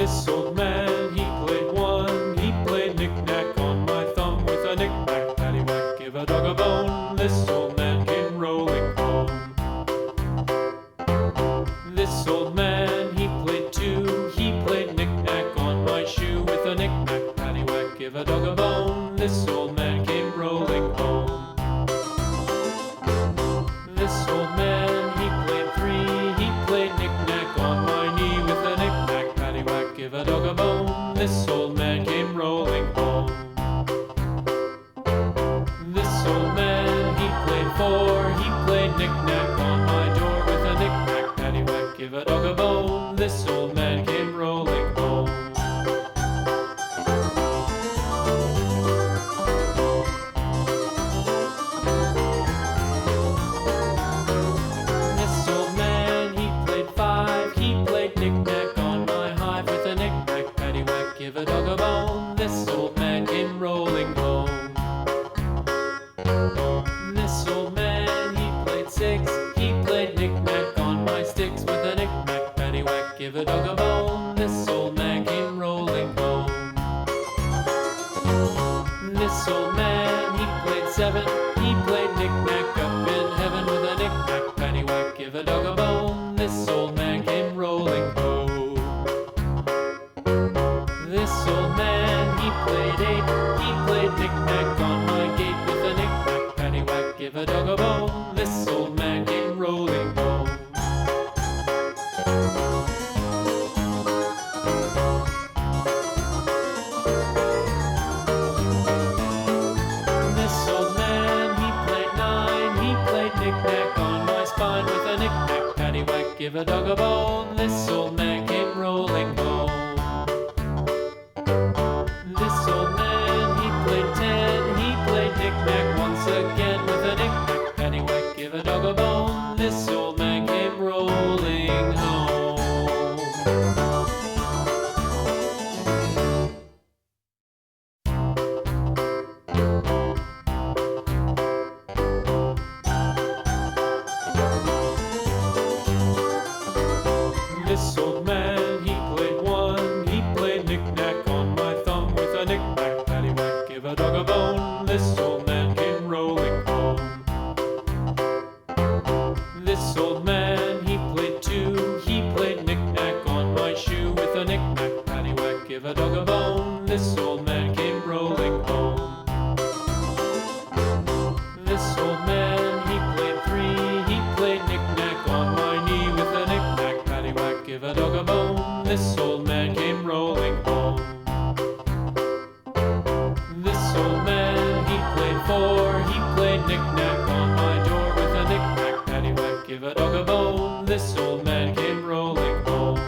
This old man, he played one. He played knick-knack on my thumb with a knick-knack, paddywhack, give a dog a bone. This old man came rolling home. This old man, he played two. He played knick-knack on my shoe with a knick-knack, paddywhack, give a dog a bone. This old man came rolling home. This old man, he played three. He played knick-knack on my knee with a knick-knack, paddywhack, give a dog a bone. This old man came rolling home. This old man, he played four. He played knick-knack on my door with a knick-knack, paddywhack, give a dog a bone. This old man came rolling home. This old man, he played five. He played knick-knack on my hive with a knick-knack, paddywhack, give a dog a bone. This old man came rolling home. This old man, he played six. He played knick-knack on my sticks with a knick-knack, paddywhack, give a dog a bone. This old man came rolling home. This old man, he played seven. He played knick-knack up in heaven with a knick-knack, paddywhack, give a dog a bone. This old man came rolling home. This old man, he played eight. He played knick-knack on my gate with a knick-knack, paddywhack, give a dog a bone. This old man came rolling home. This old man, he played nine. He played knick-knack on my spine with a knick-knack, paddywhack, give a dog a bone. This old man came rolling home. This old man, he played ten. He played knick-knack once again with a knick-knack, paddywhack, give a dog a bone. This old man came rolling home. This old man, he played one. He played knick-knack on my thumb with a knick-knack, paddywhack, give a dog a bone. This old man came rolling home. This old man, he played two. He played knick-knack on my shoe with a knick-knack, paddywhack, give a dog a bone. This old man came rolling home. This old man, he played three. He played knick-knack on my knee with a knick-knack, paddywhack, give a dog a bone. This old man came rolling home. This old man, he played four. He played knick-knack on my door with a knick-knack, paddywhack, give a dog a bone. This old man came rolling home.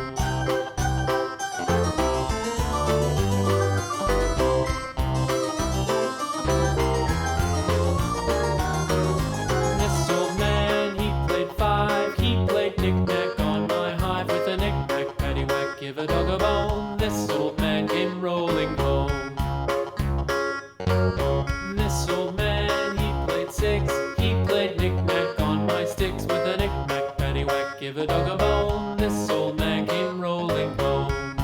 This old man, he played five. He played knick-knack on my hive with a knick-knack, paddywhack, give a dog a bone. This old man came rolling home. This old man, he played six. He played knick-knack on my sticks with a knick-knack, paddywhack, give a dog a bone. This old man came rolling home.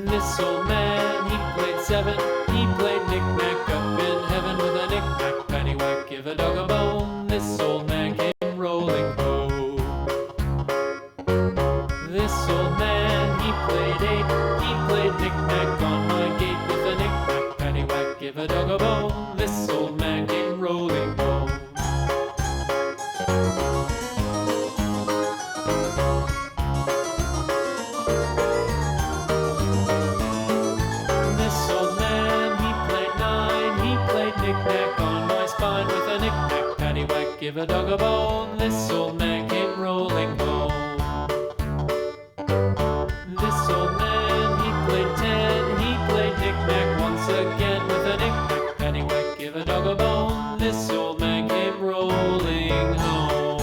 This old man, he played seven. He played knick-knack up in heaven with a knick-knack, paddywhack, give a dog a bone. This old man came rolling home. This old man, he played eight. He played knick-knack on my gate with a knick-knack, paddywhack, give a dog a bone. This old man came rolling home. This old man, he played nine. He played knick-knack on my spine with a knick-knack, paddywhack, give a dog a bone. This old man came rolling home. This old man, he played ten. He played knick-knack once again with a knick-knack, paddywhack, give a dog a bone. This old man came rolling home.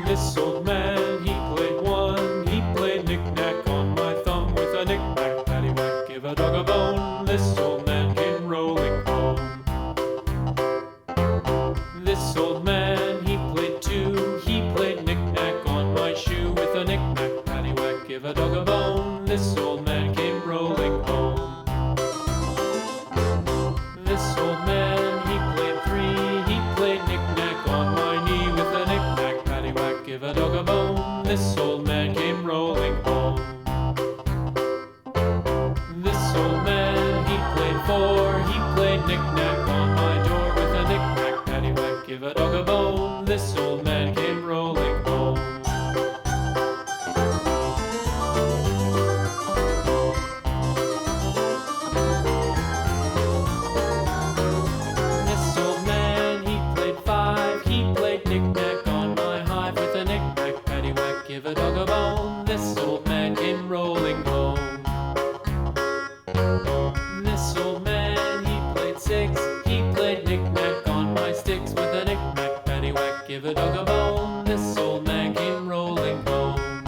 This old man, he played one. He played knick-knack on my thumb with a dog a bone. This old man came rolling home. This old man, he played three. He played knick-knack on my knee with a knick-knack, paddywhack, give a dog a bone. This old man came rolling home. This old man, he played four. He played knick-knack on my door with a knick-knack, paddywhack, give a dog a bone. This old man came rolling home. This old man, he played five. He played knick-knack on my hive with a knick-knack, paddywhack, give a dog a bone. This old man came rolling home. This old man, he played six. He played knick-knack on my sticks with a knick-knack, paddywhack, give a dog a bone. This old man came rolling home.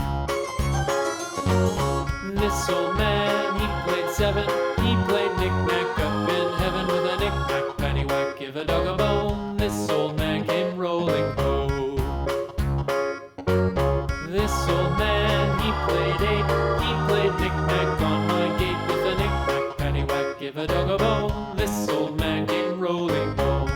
This old man, he played seven. He played knick-knack up in heaven with a knick-knack, paddywhack, give a dog a bone. This old man came rolling home. This old man, he played eight. He played knick-knack on my gate with a knick-knack, paddywhack, give a dog a bone. This old man came rolling home.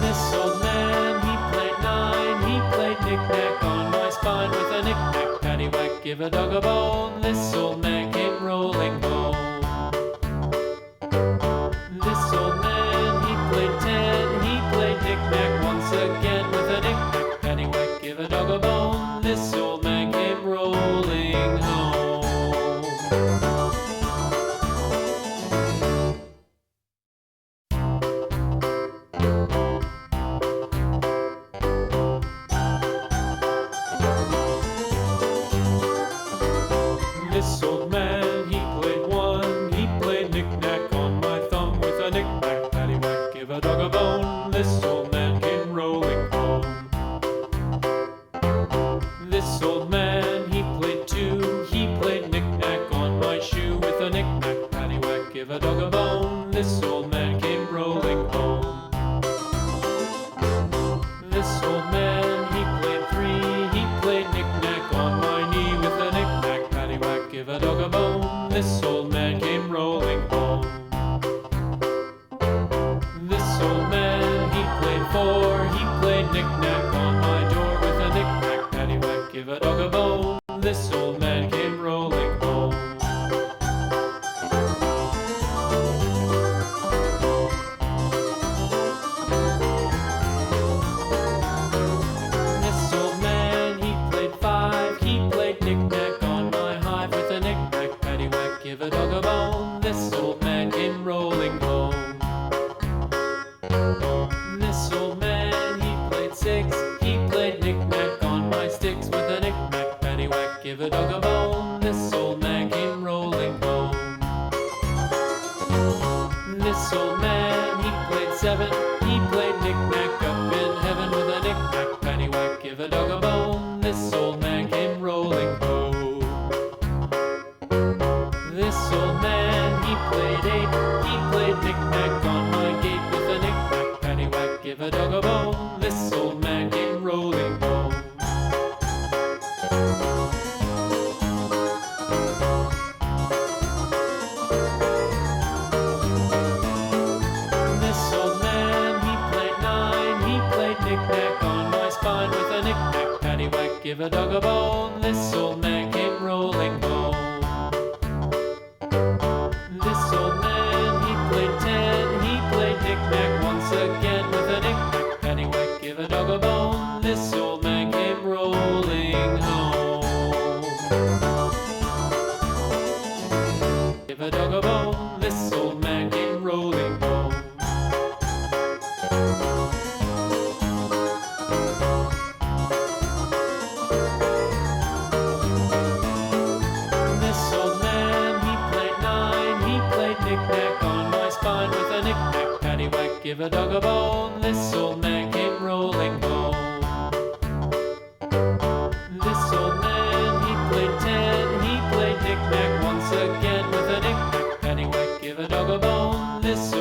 This old man, he played nine. He played knick-knack on my spine with a knick-knack, paddywhack, give a dog a bone. This old man came rolling home. This old man, he played ten. He played knick-knack once again with a knick-knack, paddywhack, give a dog a bone. This old man came rolling home. This old man, he played one. He played knick-knack on my thumb with a knick-knack, paddywhack, give a dog a bone. This old man came rolling home. This old man, he played two. He played knick-knack on my shoe with a knick-knack, paddywhack, give a dog a bone. This old man came rolling home. This old man, he played three. He played knick-knack on my knee with a knick-knack, paddywhack, give a dog a bone. This old man came rolling home. This old man, he played four. He played knick-knack on my door with a knick-knack, paddywhack, give a dog a bone. This old man came rolling home. This old man, he played five. He played knick-knack on my hive with a knick-knack, paddywhack, give a dog a bone. This old man came rolling home. This old man, he played six. He played knick-knack on my sticks with a knick-knack, paddywhack, give a dog a bone. This old man came rolling home. This old man, he played seven. He played knick-knack up in heaven with a knick-knack, paddywhack, give a dog a bone. This old man came rolling home. This old man, he played eight. He played knick-knack on my gate with a knick-knack, paddywhack, give a dog a bone. This old man came rolling home. This old man, he played nine. He played knick-knack on my spine with a knick-knack, paddywhack, give a dog a bone. This old man came rolling home. This old man, he played ten. He played knick-knack once again with a knick-knack, paddywhack, give a dog a bone. This old man came rolling home. Give a dog a bone. This old man came rolling home. This old man, he played nine. He played knick-knack on my spine with a knick-knack, paddywhack, give a dog a bone. This old man came rolling home. This old man, he played ten. He played knick-knack once again with a knick-knack, paddywhack, give a dog a bone. This